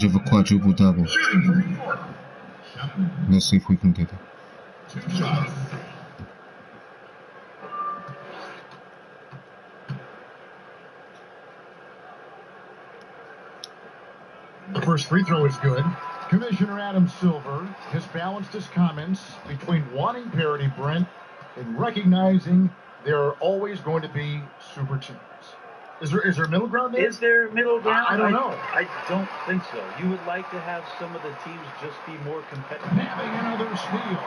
of a quadruple double. Let's see if we can get it. The first free throw is good. Commissioner Adam Silver has balanced his comments between wanting parity, Brent, and recognizing there are always going to be super teams. Is there a middle ground there? Is there middle ground? I don't know. I don't think so. You would like to have some of the teams just be more competitive. Having another steal.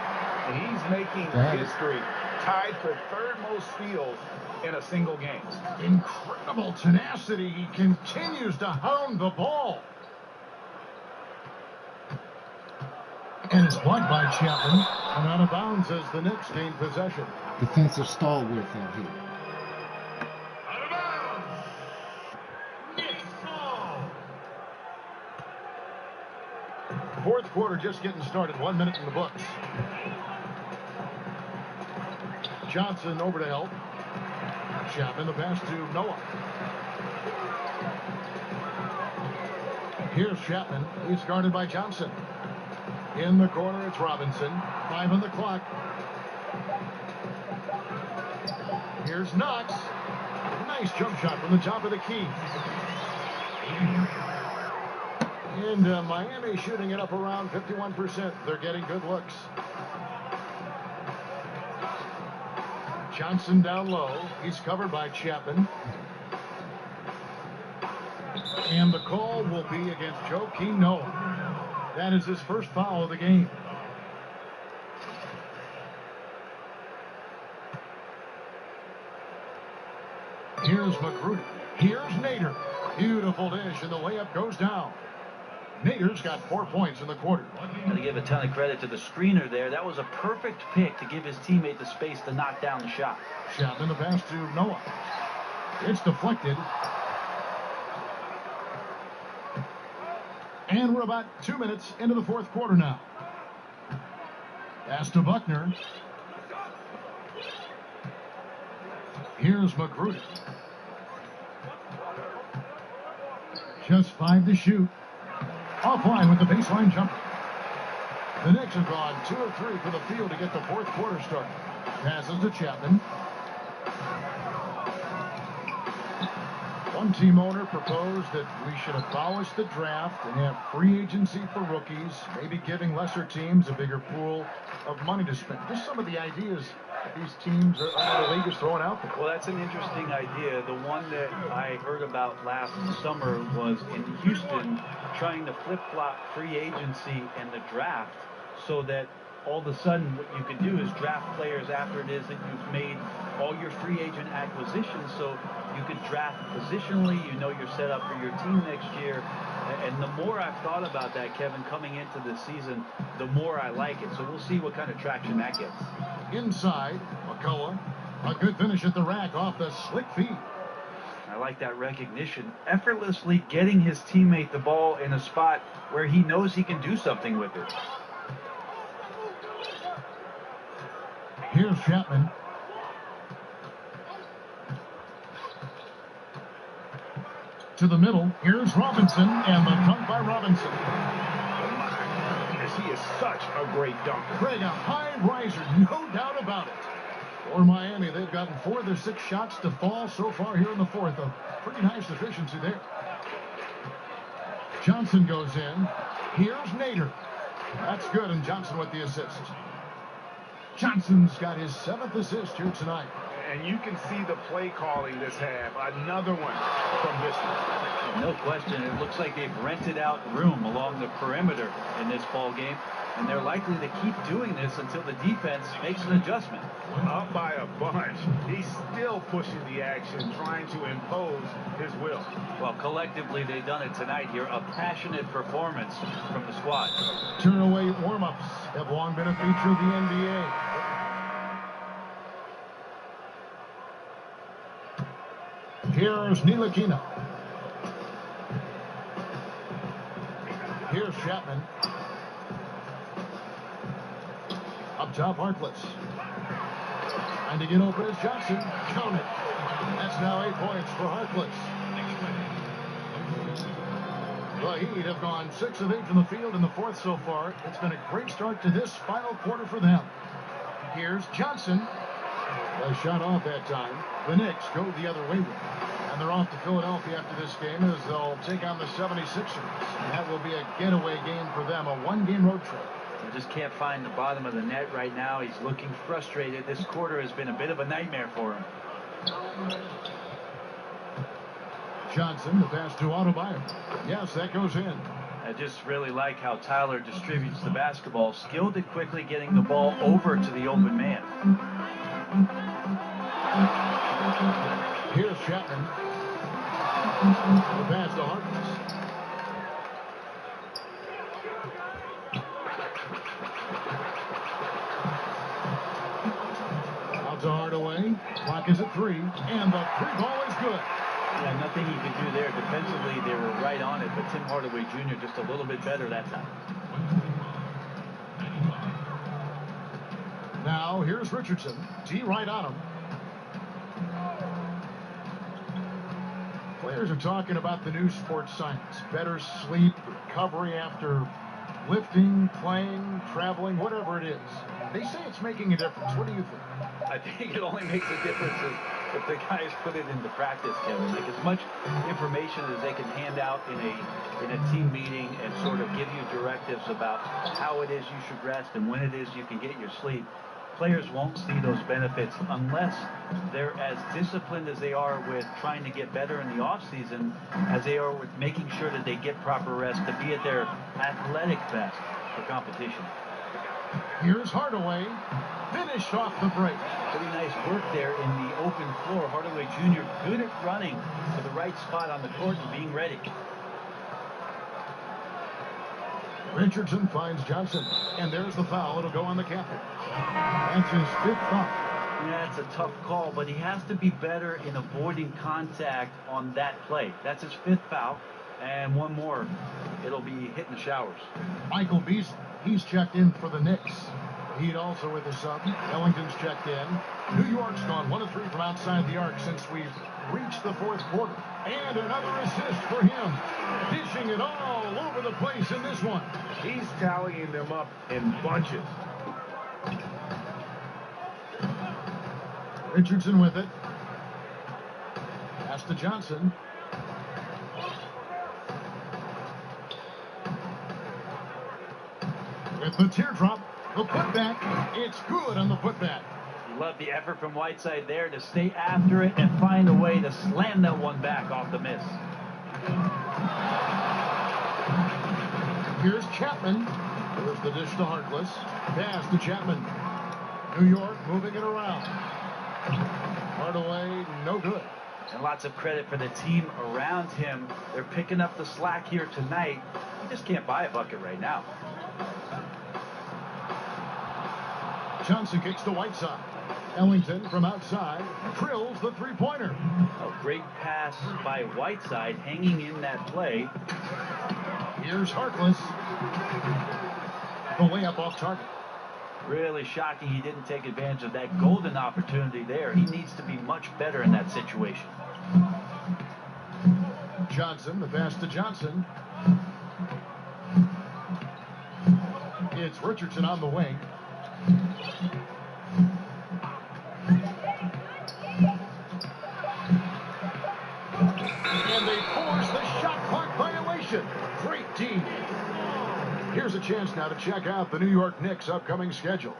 He's making history, tied for third most steals in a single game. Incredible tenacity. He continues to hound the ball. And it's blocked by Chapman. And out of bounds as the Knicks gain possession. Defensive stalwart out here. Out of bounds. Knicks ball. Fourth quarter just getting started. 1 minute in the books. Johnson over to help. Chapman, the pass to Noah. Here's Chapman. He's guarded by Johnson. In the corner, it's Robinson. 5 on the clock. Here's Knox. Nice jump shot from the top of the key. And Miami shooting it up around 51%. They're getting good looks. Johnson down low. He's covered by Chapman. And the call will be against Joakim Noah. That is his first foul of the game. Here's Magruder. Here's Nader. Beautiful dish, and the layup goes down. Nader's got 4 points in the quarter. Got to give a ton of credit to the screener there. That was a perfect pick to give his teammate the space to knock down the shot. Chapman, the pass to Noah. It's deflected. And we're about 2 minutes into the fourth quarter now. Pass to Buckner. Here's Magruder. Just 5 to shoot. Offline with the baseline jumper. The Knicks have gone 2 of 3 for the field to get the fourth quarter started. Passes to Chapman. One team owner proposed that we should abolish the draft and have free agency for rookies, maybe giving lesser teams a bigger pool of money to spend. Just some of the ideas that these teams are the league is throwing out there. Well, that's an interesting idea. The one that I heard about last summer was in Houston trying to flip-flop free agency and the draft so that all of a sudden what you can do is draft players after it is that you've made all your free agent acquisitions, so you can draft positionally, you know you're set up for your team next year. And the more I've thought about that, Kevin, coming into the season, the more I like it. So we'll see what kind of traction that gets. Inside, McCullough, a good finish at the rack off the slick feed. I like that recognition. Effortlessly getting his teammate the ball in a spot where he knows he can do something with it. Here's Chapman. To the middle. Here's Robinson, and the dunk by Robinson. He is such a great dunker. Craig, a high riser, no doubt about it. For Miami, they've gotten 4 of their 6 shots to fall so far here in the fourth. A pretty nice efficiency there. Johnson goes in. Here's Nader. That's good, and Johnson with the assist. Johnson's got his 7th assist here tonight. And you can see the play calling this half. Another one from this one. No question. It looks like they've rented out room along the perimeter in this ball game. And they're likely to keep doing this until the defense makes an adjustment. Up by a bunch. He's still pushing the action, trying to impose his will. Well, collectively, they've done it tonight here. A passionate performance from the squad. Turn-away warm-ups have long been a feature of the NBA. Here's Ntilikina. Here's Chapman. Up top, Harkless. And to get open is Johnson. Count it. That's now 8 points for Harkless. The Heat have gone 6 of 8 from the field in the fourth so far. It's been a great start to this final quarter for them. Here's Johnson. A shot off that time. The Knicks go the other way with it. And they're off to Philadelphia after this game as they'll take on the 76ers. And that will be a getaway game for them, a one-game road trip. They just can't find the bottom of the net right now. He's looking frustrated. This quarter has been a bit of a nightmare for him. Johnson, the pass to Autobio. Yes, that goes in. I just really like how Tyler distributes the basketball, skilled at quickly getting the ball over to the open man. Here's Chapman. The pass to Harkness. Out to Hardaway. Clock is at 3, and the free ball is good. Yeah, nothing he could do there. Defensively, they were right on it, but Tim Hardaway Jr. just a little bit better that time. Now, here's Richardson. D right on him. Players are talking about the new sports science. Better sleep, recovery after lifting, playing, traveling, whatever it is. They say it's making a difference. What do you think? I think it only makes a difference if the guys put it into practice, Kevin. Like as much information as they can hand out in a team meeting and sort of give you directives about how it is you should rest and when it is you can get your sleep. Players won't see those benefits unless they're as disciplined as they are with trying to get better in the offseason as they are with making sure that they get proper rest to be at their athletic best for competition. Here's Hardaway. Finished off the break. Pretty nice work there in the open floor. Hardaway Jr. good at running to the right spot on the court and being ready. Richardson finds Johnson, and there's the foul. It'll go on the captain. That's his 5th foul. Yeah, it's a tough call, but he has to be better in avoiding contact on that play. That's his 5th foul, and one more. It'll be hitting the showers. Michael Beasley, he's checked in for the Knicks. Heat also with a sub. Ellington's checked in. New York's gone 1 of 3 from outside the arc since we've reached the fourth quarter. And another assist for him. Dishing it all over the place in this one. He's tallying them up in bunches. Richardson with it. Pass to Johnson. With the teardrop, the putback. It's good on the putback. Love the effort from Whiteside there to stay after it and find a way to slam that one back off the miss. Here's Chapman. There's the dish to Harkless. Pass to Chapman. New York moving it around. Hardaway, no good. And lots of credit for the team around him. They're picking up the slack here tonight. He just can't buy a bucket right now. Johnson kicks to Whiteside. Ellington from outside drills the three-pointer. A great pass by Whiteside hanging in that play. Here's Harkless. The layup off target. Really shocking he didn't take advantage of that golden opportunity there. He needs to be much better in that situation. Johnson, the pass to Johnson. It's Richardson on the wing. And they force the shot clock violation. Great team. Here's a chance now to check out the New York Knicks' upcoming schedule.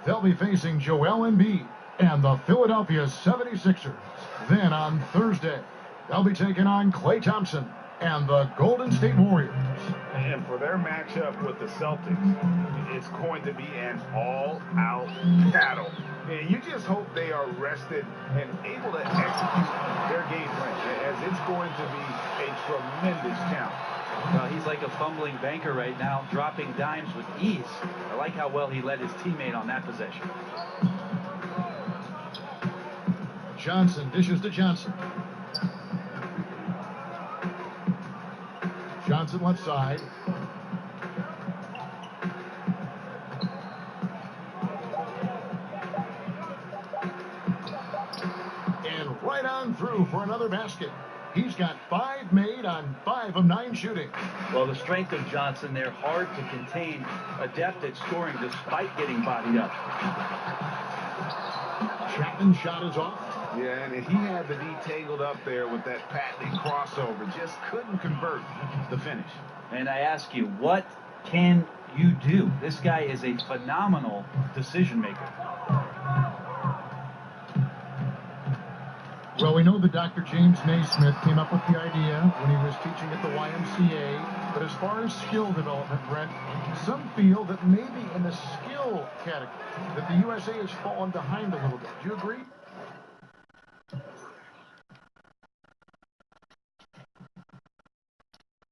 They'll be facing Joel Embiid and the Philadelphia 76ers. Then on Thursday, they'll be taking on Klay Thompson and the Golden State Warriors. And for their matchup with the Celtics, it's going to be an all-out battle. And you just hope they are rested and able to execute their game plan, as it's going to be a tremendous challenge. Well, he's like a fumbling banker right now, dropping dimes with ease. I like how well he led his teammate on that possession. Johnson dishes to Johnson. Johnson left side. And right on through for another basket. He's got 5 made on 5 of 9 shooting. Well, the strength of Johnson, they're hard to contain, adept at scoring despite getting bodied up. Chapman's shot is off. Yeah, and he had the D tangled up there with that patented crossover. Just couldn't convert the finish. And I ask you, what can you do? This guy is a phenomenal decision maker. Well, we know that Dr. James Naismith came up with the idea when he was teaching at the YMCA. But as far as skill development, Brent, some feel that maybe in the skill category that the USA has fallen behind a little bit. Do you agree?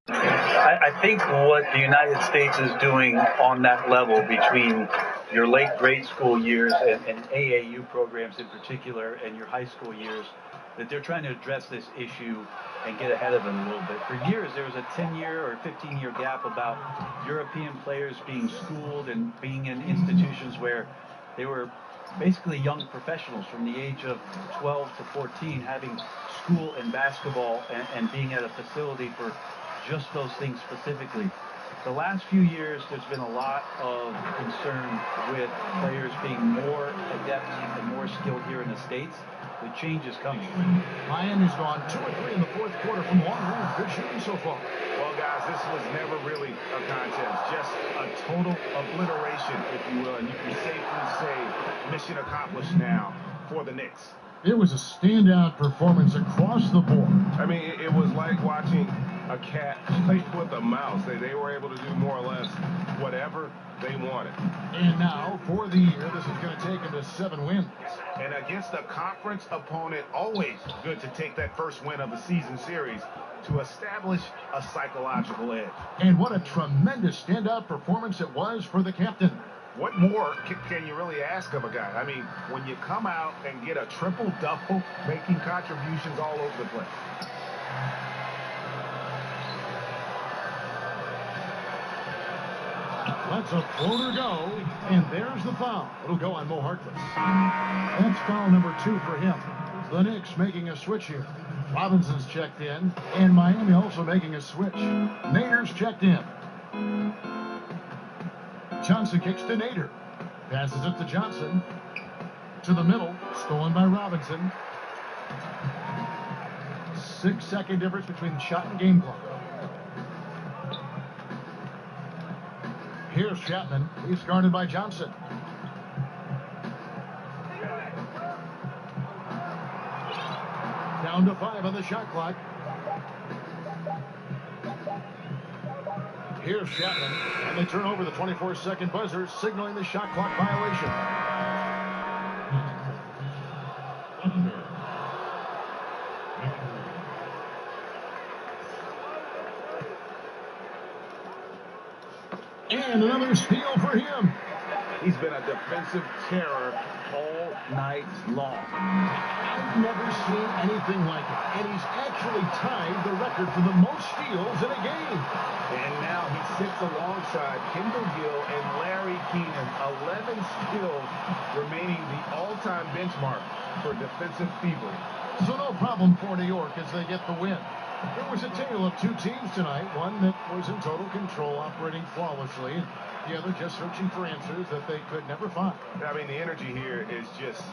I think what the United States is doing on that level between your late grade school years and AAU programs in particular and your high school years, that they're trying to address this issue and get ahead of it a little bit. For years, there was a 10-year or 15-year gap about European players being schooled and being in institutions where they were basically young professionals from the age of 12 to 14 having school and basketball and being at a facility for just those things specifically. The last few years, there's been a lot of concern with players being more adept and more skilled here in the States. The change is coming. Miami's gone 2 or 3 in the fourth quarter from long range. Good shooting so far. Well, guys, this was never really a contest. Just a total obliteration, if you will. And you can safely say mission accomplished now for the Knicks. It was a standout performance across the board. I mean, it was like watching a cat play with a mouse. They were able to do more or less whatever they wanted. And now, for the year, this is going to take them to 7 wins. And against a conference opponent, always good to take that first win of the season series to establish a psychological edge. And what a tremendous standout performance it was for the captain. What more can you really ask of a guy? I mean, when you come out and get a triple-double, making contributions all over the place. Lets a floater go, and there's the foul. It'll go on Mo Harkless. That's foul number 2 for him. The Knicks making a switch here. Robinson's checked in, and Miami also making a switch. Nader's checked in. Johnson kicks to Nader. Passes it to Johnson. To the middle. Stolen by Robinson. 6-second difference between shot and game clock. Here's Chapman. He's guarded by Johnson. Down to 5 on the shot clock. Here's Chapman, and they turn over the 24-second buzzer, signaling the shot clock violation. And another steal for him. He's been a defensive terror all night long. I've never seen anything like it. And he's actually tied the record for the most steals in a game. And now he sits alongside Kendall Gill and Larry Keenan. 11 steals, remaining the all-time benchmark for defensive thievery. So no problem for New York as they get the win. There was a tale of 2 teams tonight, one that was in total control, operating flawlessly, and the other just searching for answers that they could never find. I mean, the energy here is just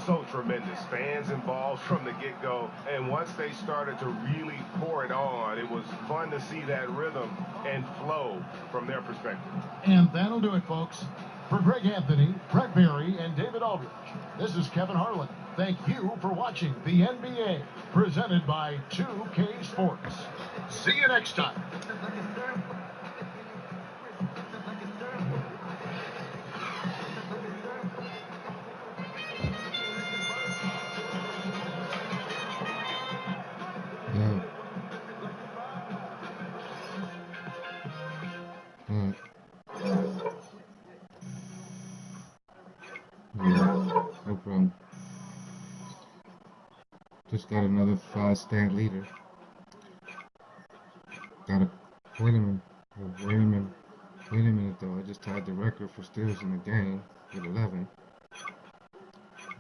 so tremendous. Fans involved from the get-go, and once they started to really pour it on, it was fun to see that rhythm and flow from their perspective. And that'll do it, folks. For Greg Anthony, Brett Berry, and David Aldridge, this is Kevin Harlan. Thank you for watching the NBA, presented by 2K Sports. See you next time. No problem. Just got another 5-stat leader. Wait a minute though. I just tied the record for steals in the game with 11.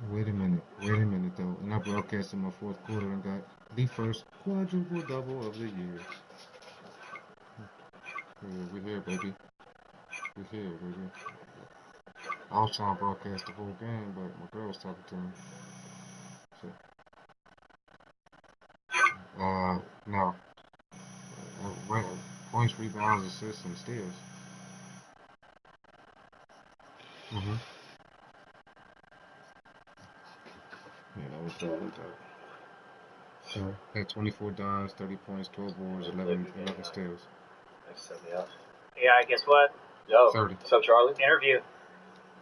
Wait a minute though. And I broadcasted my fourth quarter and got The first quadruple double of the year. Yeah, we're here, baby. We're here, baby. I was trying to broadcast the whole game, but my girl was talking to me. So, no. Points, rebounds, assists, and steals. Mm-hmm. Yeah, that was dope. So, had 24 dimes, 30 points, 12 boards, 11 steals. Yeah, guess what? Yo, 30. what's up, Charlie? Interview.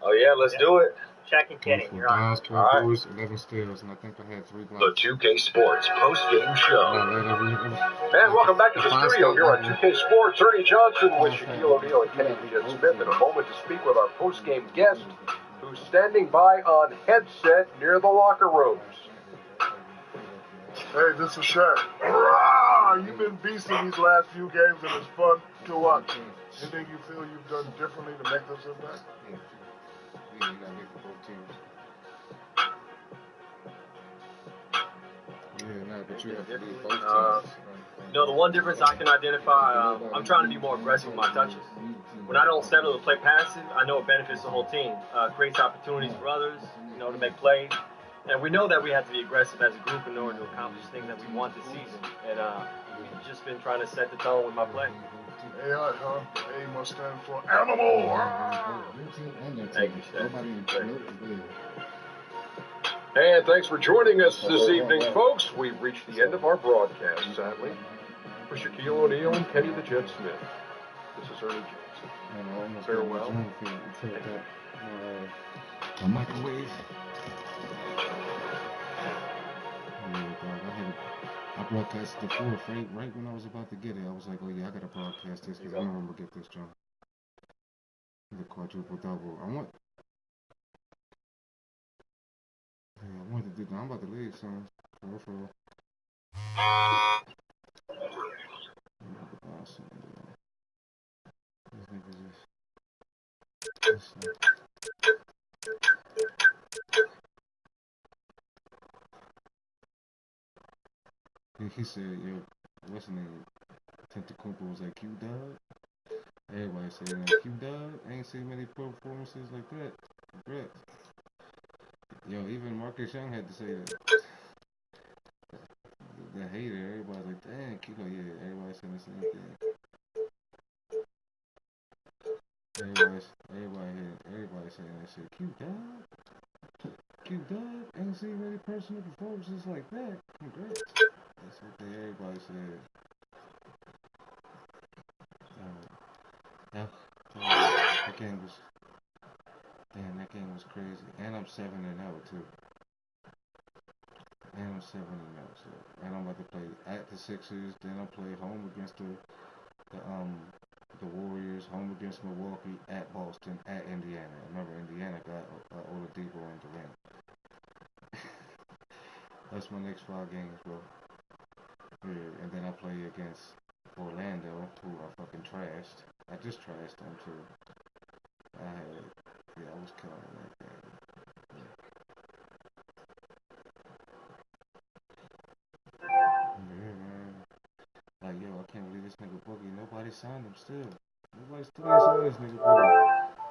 Oh, yeah, let's do it. Check and Kenny, 24 you're on. dimes, 12 boards, 11 steals, and I think I had 3 blocks. The 2K Sports post-game show. And welcome back to the studio here on 2K Sports. Ernie Johnson with Shaquille O'Neal and Kenny Smith in a moment to speak with our post-game guest who's standing by on headset near the locker rooms. Hey, this is Shaq. Hurrah! You've been beasting these last few games, and it's fun to watch. Anything you feel you've done differently to make this impact? Yeah, you gotta get the both teams. Yeah, no, but you have to lead both teams. You know, the one difference I can identify, I'm trying to be more aggressive with my touches. When I don't settle to play passive, I know it benefits the whole team. Creates opportunities for others, you know, to make plays. And we know that we have to be aggressive as a group in order to accomplish things that we want this season. And I've just been trying to set the tone with my play. AI, huh? A must stand for animal. Thank you, Shaq. And thanks for joining us this evening, folks. We've reached the end of our broadcast, sadly. For Shaquille O'Neal and Kenny the Jet Smith, this is Ernie Johnson. Farewell. A microwave. I broadcasted the fourth right when I was about to get it. I was like, oh yeah, I gotta broadcast this because I know I'm gonna get this job. The quadruple double. I want to do that. I'm about to leave soon. For real. These niggas just. He said, yo, what's his name? Tentacumpo was like, Q-Dog? Everybody saying that. Q-Dog? I ain't seen many performances like that. Congrats. Yo, even Marcus Young had to say that. The hater, everybody's like, dang, Q-Dog, yeah, everybody's saying the same thing. Everybody saying that shit. Q-Dog? Q-Dog? Ain't seen many personal performances like that. Congrats. That's what everybody said. That game was crazy. And I'm 7-0 too. So, and I'm about to play at the Sixers. Then I'll play home against the Warriors, home against Milwaukee, at Boston, at Indiana. Remember, Indiana got Oladipo and Durant. That's my next 5 games, bro. Yeah, and then I play against Orlando, who I fucking trashed. I just trashed them too. I was killing that game. Yeah, man. Like, yo, I can't believe this nigga Boogie. Nobody signed him still. Nobody still ain't signed this nigga Boogie.